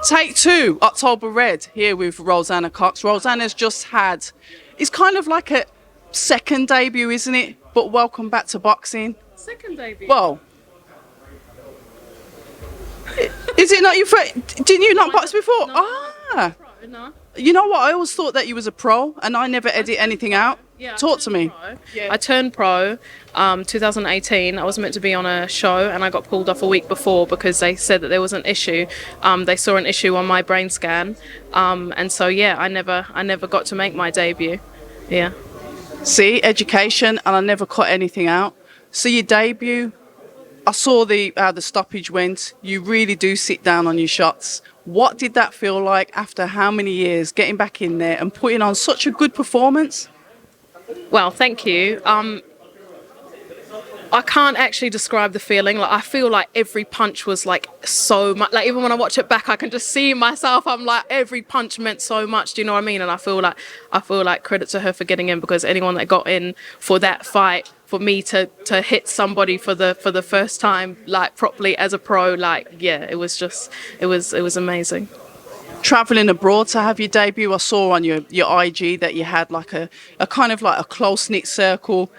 Take two, October Red, here with Roseanna Cox. Roseanna's just had, it's kind of like a second debut, isn't it? But welcome back to boxing. Second debut? Well, is it not your first? Didn't you not box before? No, Ah. no. You know what? I always thought that you was a pro, and I never edit anything out. Yeah, Talk to me. I turned pro 2018. I was meant to be on a show and I got pulled off a week before because they said that there was an issue. They saw an issue on my brain scan. And so, yeah, I never got to make my debut. Yeah. See, education, and I never cut anything out. So your debut, I saw how the stoppage went. You really do sit down on your shots. What did that feel like after how many years getting back in there and putting on such a good performance? Well, thank you. I can't actually describe the feeling. Like, I feel like every punch was like so much. Like, even when I watch it back, I can just see myself. I'm like, every punch meant so much. Do you know what I mean? And I feel like credit to her for getting in, because anyone that got in for that fight, for me to hit somebody for the first time, like properly as a pro, like, yeah, it was amazing. Traveling abroad to have your debut, I saw on your IG that you had like a kind of like a close-knit circle,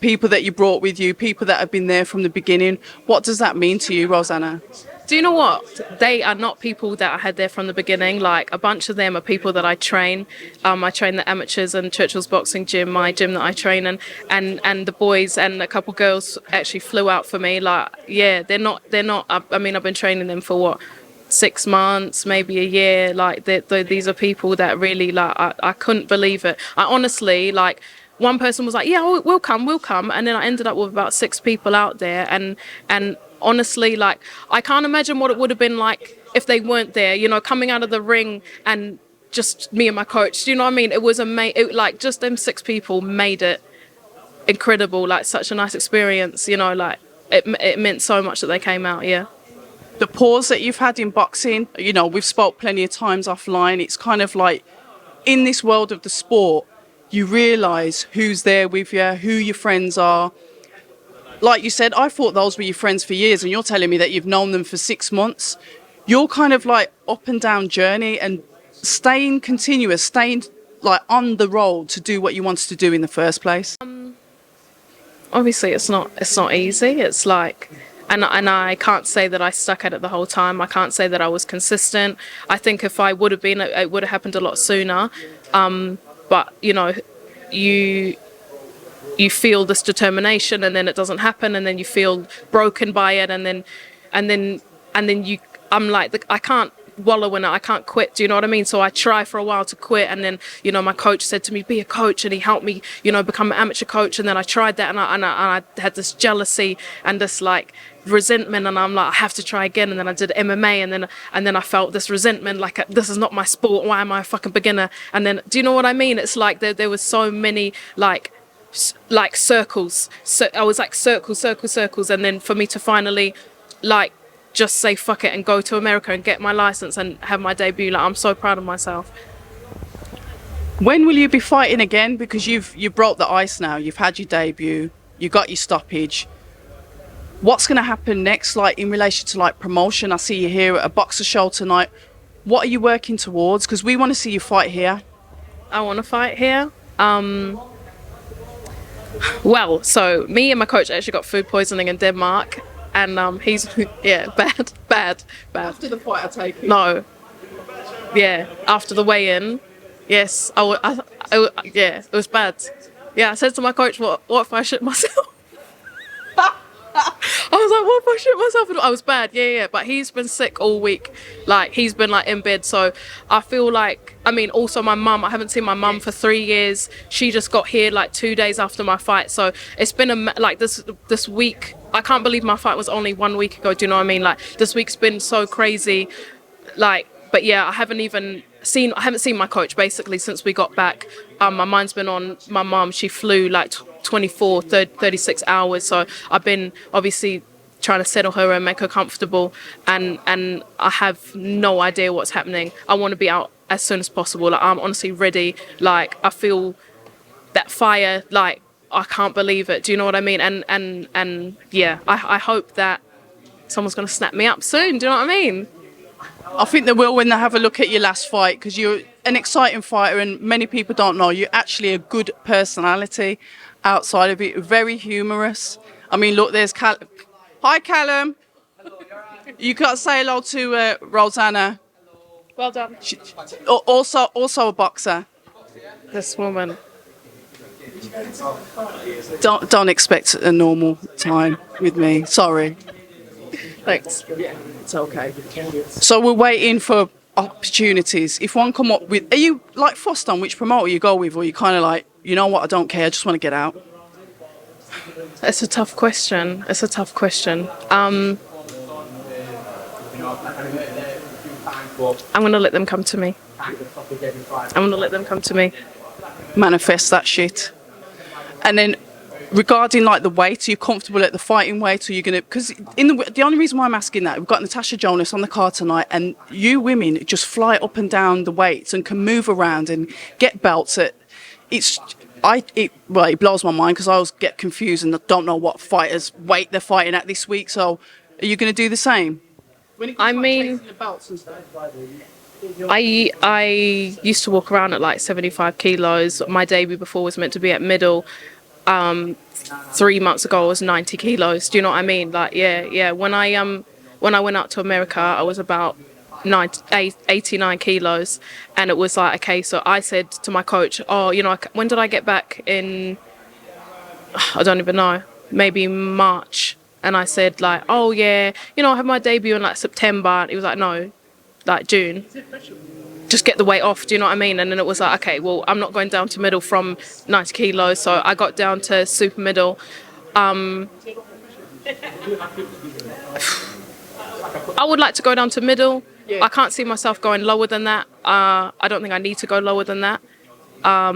people that you brought with you, people that have been there from the beginning. What does that mean to you, Roseanna? Do you know what? They are not people that I had there from the beginning. Like, a bunch of them are people that I train. I train the amateurs in Churchill's boxing gym, my gym that I train in, and the boys and a couple girls actually flew out for me. Like, yeah, they're not. I mean, I've been training them for what? 6 months, maybe a year. Like, these are people that really, like, I couldn't believe it. I honestly, like, one person was like, yeah, we'll come, and then I ended up with about 6 people out there, and honestly, like, I can't imagine what it would have been like if they weren't there, you know, coming out of the ring and just me and my coach. Do you know what I mean? It was amazing. Like, just them 6 people made it incredible. Like, such a nice experience, you know, like, it meant so much that they came out. Yeah. The pause that you've had in boxing, you know, we've spoke plenty of times offline. It's kind of like, in this world of the sport, you realise who's there with you, who your friends are. Like you said, I thought those were your friends for years, and you're telling me that you've known them for 6 months. You're kind of like up and down journey and staying continuous, staying like on the road to do what you wanted to do in the first place. Obviously, it's not easy. It's like, and I can't say that I stuck at it the whole time. I can't say that I was consistent. I think if I would have been, it would have happened a lot sooner. But, you know, you feel this determination, and then it doesn't happen, and then you feel broken by it, and then you, I'm like, I can't wallow in it. I can't quit. Do you know what I mean? So I try for a while to quit, and then, you know, my coach said to me, be a coach, and he helped me, you know, become an amateur coach. And then I tried that, and I had this jealousy and this like resentment, and I'm like, I have to try again. And then I did MMA, and then I felt this resentment, like, this is not my sport. Why am I a fucking beginner? And then, do you know what I mean? It's like there was so many like circles. So I was like circles, and then for me to finally like just say fuck it and go to America and get my license and have my debut, like, I'm so proud of myself. When will you be fighting again? Because you broke the ice now. You've had your debut. You got your stoppage. What's going to happen next, like, in relation to like promotion? I see you here at a boxer show tonight. What are you working towards? Because we want to see you fight here. I want to fight here. Well, so me and my coach actually got food poisoning in Denmark, and he's yeah, bad. After the fight, I take it. No, yeah, after the weigh-in, yes, yeah, it was bad. Yeah, I said to my coach, what if I shit myself? I was like, what if I shit myself? I was bad, yeah. But he's been sick all week. Like, he's been like in bed. So I feel like, I mean, also my mum, I haven't seen my mum for 3 years. She just got here like 2 days after my fight. So it's been like this week. I can't believe my fight was only 1 week ago. Do you know what I mean? Like, this week's been so crazy. Like, but yeah, I haven't seen my coach basically since we got back. My mind's been on my mum. She flew like 24, 36 hours. So I've been obviously trying to settle her and make her comfortable. And I have no idea what's happening. I want to be out as soon as possible. Like, I'm honestly ready. Like, I feel that fire. Like, I can't believe it. Do you know what I mean? And yeah, I hope that someone's going to snap me up soon. Do you know what I mean? I think they will when they have a look at your last fight, because you're an exciting fighter and many people don't know you're actually a good personality outside of it. Very humorous. I mean, look, there's Hi, Callum. You got to say hello to Roseanna. Well done. Also a boxer. This woman. Don't expect a normal time with me. Sorry. Thanks. It's okay. So we're waiting for opportunities. If one come up with, are you like fussed on which promoter you go with, or you kind of like, you know what, I don't care, I just want to get out? It's a tough question. I'm going to let them come to me. Manifest that shit. And then regarding like the weight, are you comfortable at the fighting weight, or are you gonna? Because the only reason why I'm asking that, we've got Natasha Jonas on the card tonight, and you women just fly up and down the weights and can move around and get belts at. It blows my mind because I always get confused and don't know what fighters' weight they're fighting at this week. So, are you going to do the same? I mean, I used to walk around at like 75 kilos. My debut before was meant to be at middle. 3 months ago I was 90 kilos. Do you know what I mean? Like, yeah. When I went out to America, I was about 89 kilos, and it was like, okay, so I said to my coach, oh, you know, when did I get back in? I don't even know, maybe March. And I said like, oh yeah, you know, I have my debut in like September. And he was like, no, like June. Just get the weight off, do you know what I mean? And then it was like, okay, well, I'm not going down to middle from 90 kilos, so I got down to super middle. I would like to go down to middle. I can't see myself going lower than that. I don't think I need to go lower than that. I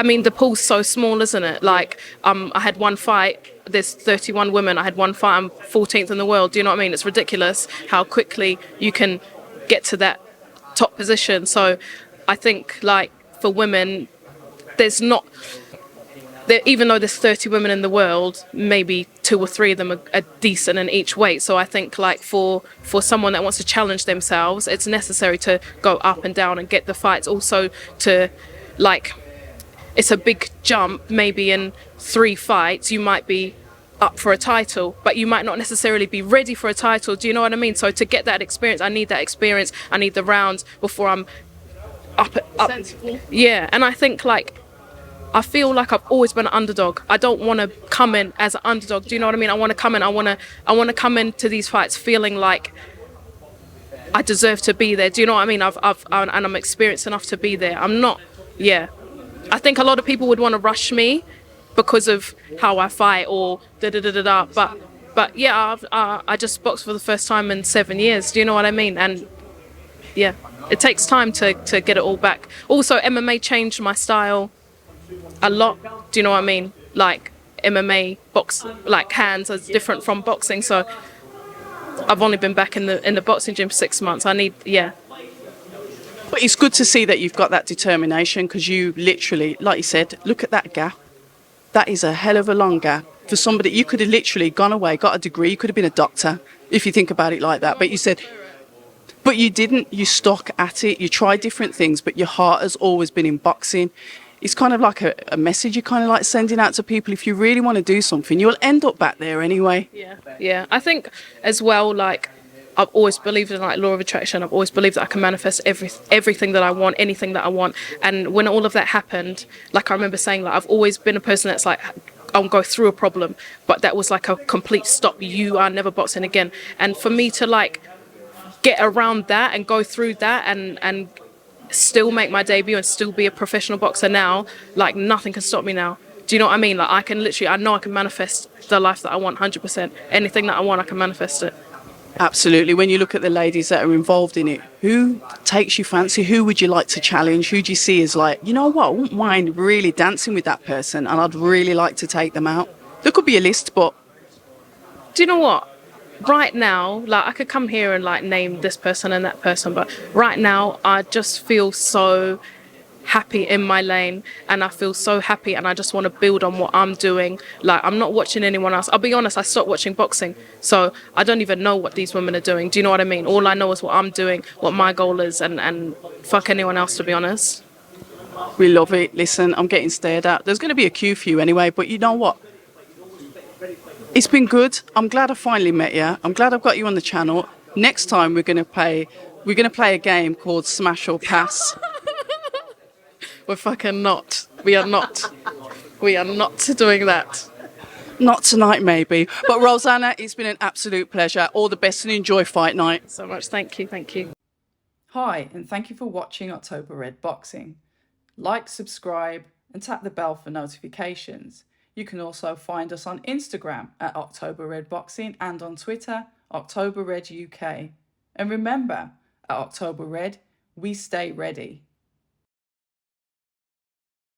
mean, the pool's so small, isn't it? Like, I had one fight. There's 31 women. I had one fight. I'm 14th in the world. Do you know what I mean? It's ridiculous how quickly you can get to that top position. So I think, like, for women, even though there's 30 women in the world, maybe 2 or 3 of them are decent in each weight. So I think, like, for someone that wants to challenge themselves, it's necessary to go up and down and get the fights. Also to, like, it's a big jump. Maybe in 3 fights you might be up for a title, but you might not necessarily be ready for a title. Do you know what I mean? So to get that experience, I need that experience. I need the rounds before I'm up. Sensible. Yeah, and I think, like, I feel like I've always been an underdog. I don't want to come in as an underdog. Do you know what I mean? I want to come in. I want to come into these fights feeling like I deserve to be there. Do you know what I mean? And I'm experienced enough to be there. I'm not. Yeah, I think a lot of people would want to rush me because of how I fight or da-da-da-da-da. But yeah, I just boxed for the first time in 7 years. Do you know what I mean? And yeah, it takes time to get it all back. Also, MMA changed my style a lot. Do you know what I mean? Like, MMA like hands is different from boxing. So I've only been back in the boxing gym for 6 months. But it's good to see that you've got that determination, because you literally, like you said, look at that gap. That is a hell of a long gap for somebody. You could have literally gone away, got a degree. You could have been a doctor if you think about it like that. But you said, but you didn't. You stuck at it. You tried different things, but your heart has always been in boxing. It's kind of like a message you're kind of like sending out to people. If you really want to do something, you'll end up back there anyway. Yeah. I think as well, like, I've always believed in, like, law of attraction. I've always believed that I can manifest everything that I want, anything that I want. And when all of that happened, like, I remember saying, like, I've always been a person that's like, I'll go through a problem, but that was like a complete stop. You are never boxing again. And for me to, like, get around that and go through that and still make my debut and still be a professional boxer now, like, nothing can stop me now. Do you know what I mean? Like, I know I can manifest the life that I want 100%. Anything that I want, I can manifest it. Absolutely. When you look at the ladies that are involved in it, who takes you fancy? Who would you like to challenge? Who do you see as like, you know what, I wouldn't mind really dancing with that person and I'd really like to take them out? There could be a list, but... Do you know what? Right now, like, I could come here and, like, name this person and that person, but right now I just feel so happy in my lane, and I feel so happy, and I just want to build on what I'm doing. Like, I'm not watching anyone else. I'll be honest, I stopped watching boxing, so I don't even know what these women are doing. Do you know what I mean? All I know is what I'm doing, what my goal is, and fuck anyone else, to be honest. We love it. Listen, I'm getting stared at. There's going to be a queue for you anyway, but you know what? It's been good. I'm glad I finally met you. I'm glad I've got you on the channel. Next time we're going to play a game called Smash or Pass. We're fucking not. We are not. We are not doing that. Not tonight, maybe. But Roseanna, it's been an absolute pleasure. All the best and enjoy fight night. So much. Thank you. Thank you. Hi, and thank you for watching October Red Boxing. Like, subscribe, and tap the bell for notifications. You can also find us on Instagram at October Red Boxing and on Twitter, October Red UK. And remember, at October Red, we stay ready.